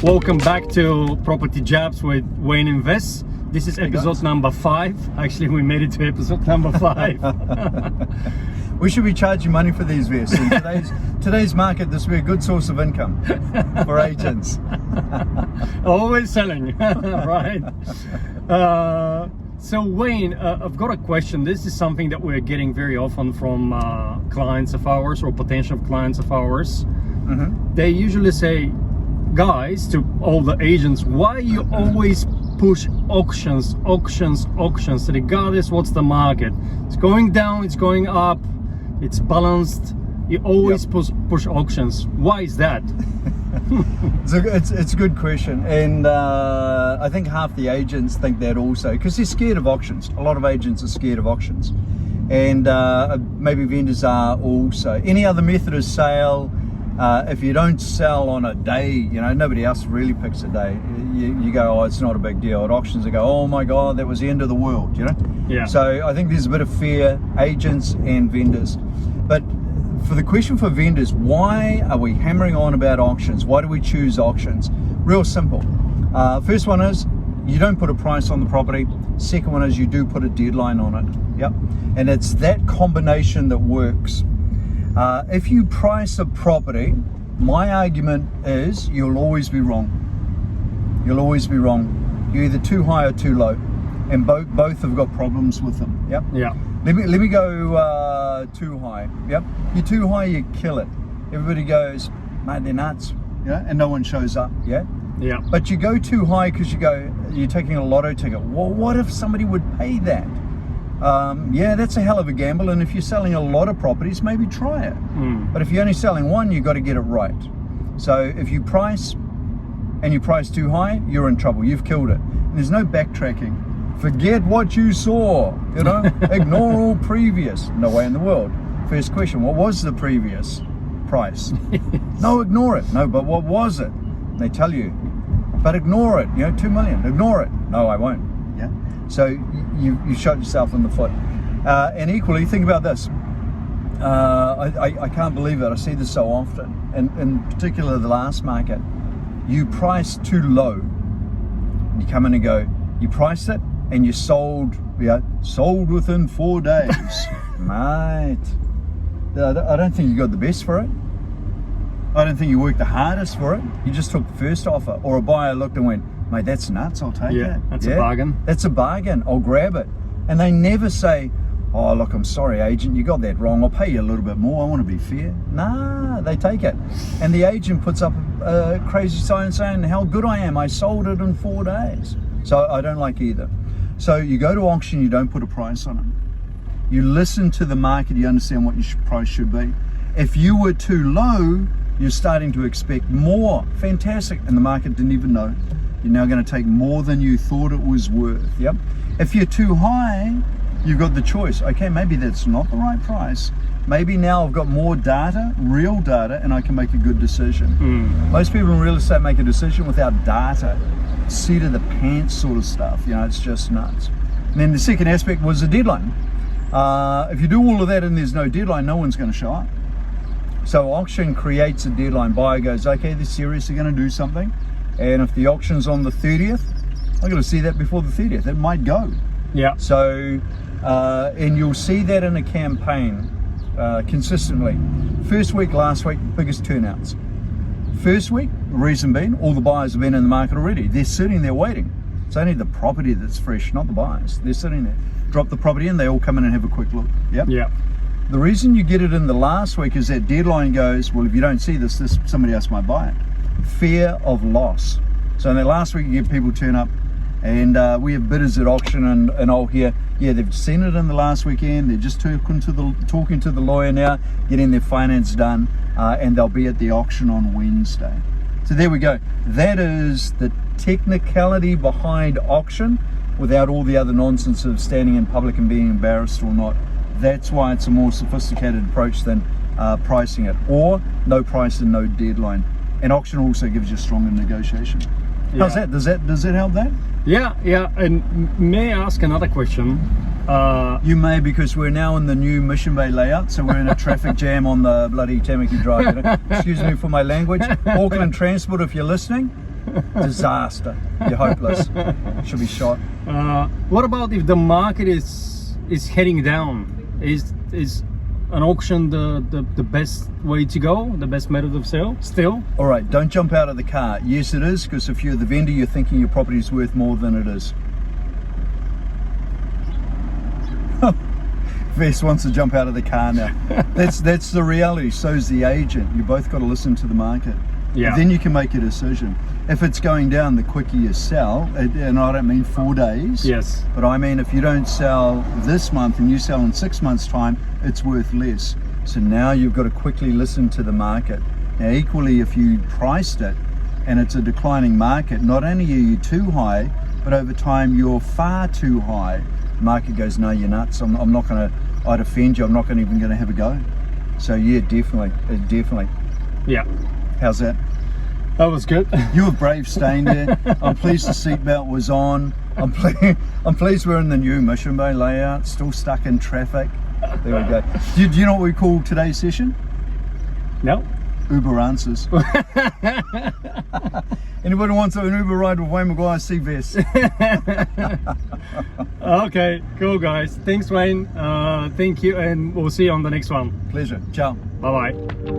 Welcome back to Property Jabs with Wayne and Vess. This is episode number 5. Actually, we made it to episode number 5. We should be charging money for these, Vess. In today's market, this will be a good source of income for agents. Always selling, right? So Wayne, I've got a question. This is something that we're getting very often from clients of ours or potential clients of ours. Mm-hmm. They usually say, guys, to all the agents, why you always push auctions, regardless what's the market? It's going down, it's going up, it's balanced. You always push auctions. Why is that? It's a good question, and I think half the agents think that also because they're scared of auctions. A lot of agents are scared of auctions, and maybe vendors are also. Any other method of sale, if you don't sell on a day, you know, nobody else really picks a day. You go, oh, it's not a big deal. At auctions, they go, oh my God, that was the end of the world, you know? Yeah. So I think there's a bit of fear, agents and vendors. But for the question for vendors, why are we hammering on about auctions? Why do we choose auctions? Real simple. First one is, you don't put a price on the property. Second one is, you do put a deadline on it. Yep. And it's that combination that works. If you price a property, my argument is you'll always be wrong. You'll always be wrong. You're either too high or too low, and both have got problems with them. Yep. Yeah. Let me go too high. Yep. You're too high, you kill it. Everybody goes, mate, they're nuts. Yeah. And no one shows up. Yeah. Yeah. But you go too high because you're taking a lotto ticket. Well, what if somebody would pay that? Yeah, that's a hell of a gamble, and if you're selling a lot of properties, maybe try it. But if you're only selling one, you've got to get it right. So if you price and you price too high, you're in trouble. You've killed it. And there's no backtracking. Forget what you saw, you know, ignore all previous. No way in the world. First question, what was the previous price? No, ignore it. No, but what was it? They tell you, but ignore it, you know, 2 million, ignore it. No, I won't. Yeah. So you shot yourself in the foot. And equally, think about this. I can't believe it. I see this so often, and in particular the last market. You price too low. You come in and go, you priced it and you sold within 4 days. Mate, I don't think you got the best for it. I don't think you worked the hardest for it. You just took the first offer, or a buyer looked and went, mate, that's nuts, I'll take it. That's a bargain. That's a bargain, I'll grab it. And they never say, oh, look, I'm sorry, agent, you got that wrong. I'll pay you a little bit more. I want to be fair. Nah, they take it. And the agent puts up a crazy sign saying how good I am. I sold it in 4 days. So I don't like either. So you go to auction, you don't put a price on it. You listen to the market, you understand what your price should be. If you were too low, you're starting to expect more. Fantastic. And the market didn't even know. You're now going to take more than you thought it was worth. Yep. If you're too high, you've got the choice. Okay, maybe that's not the right price. Maybe now I've got more data, real data, and I can make a good decision. Most people in real estate make a decision without data. Seat of the pants sort of stuff. You know, it's just nuts. And then the second aspect was the deadline. If you do all of that and there's no deadline, no one's going to show up. So auction creates a deadline. Buyer goes, okay, they're seriously going to do something. And if the auction's on the 30th, I've got to see that before the 30th. It might go. Yeah. So, and you'll see that in a campaign consistently. First week, last week, biggest turnouts. First week, the reason being, all the buyers have been in the market already. They're sitting there waiting. It's only the property that's fresh, not the buyers. They're sitting there. Drop the property in, they all come in and have a quick look. Yep. Yeah. The reason you get it in the last week is that deadline goes, well, if you don't see this somebody else might buy it. Fear of loss. So in that last week, you get people turn up, and we have bidders at auction, and I'll hear, yeah, they've seen it in the last weekend, they're just talking to the lawyer now, getting their finance done, and they'll be at the auction on Wednesday. So there we go. That is the technicality behind auction, without all the other nonsense of standing in public and being embarrassed or not. That's why it's a more sophisticated approach than pricing it, or no price and no deadline. And auction also gives you stronger negotiation. How's that? Does that help that? Yeah. And may I ask another question? You may, because we're now in the new Mission Bay layout, so we're in a traffic jam on the bloody Tamaki Drive. You know? Excuse me for my language. Auckland Transport, if you're listening, Disaster. You're hopeless. Should be shot. What about if the market is heading down? Is an auction the best way to go? The best method of sale still? All right, don't jump out of the car. Yes, it is, because if you're the vendor, you're thinking your property is worth more than it is. Vess wants to jump out of the car now. That's the reality. So's the agent. You both got to listen to the market. Yeah. Then you can make a decision. If it's going down, the quicker you sell, and I don't mean 4 days. Yes. But I mean, if you don't sell this month and you sell in 6 months' time, it's worth less. So now you've got to quickly listen to the market. Now, equally, if you priced it and it's a declining market, not only are you too high, but over time you're far too high. The market goes, no, you're nuts. I'm not going to, I'd offend you. I'm not even going to have a go. So yeah, definitely. Yeah. How's that? That was good. You were brave staying there. I'm pleased the seatbelt was on. I'm pleased we're in the new Mission Bay layout, still stuck in traffic. There we go. Do you know what we call today's session? No. Uber answers. Anybody wants an Uber ride with Wayne Maguire, see Vess. Okay, cool guys. Thanks Wayne. Thank you, and we'll see you on the next one. Pleasure. Ciao. Bye bye.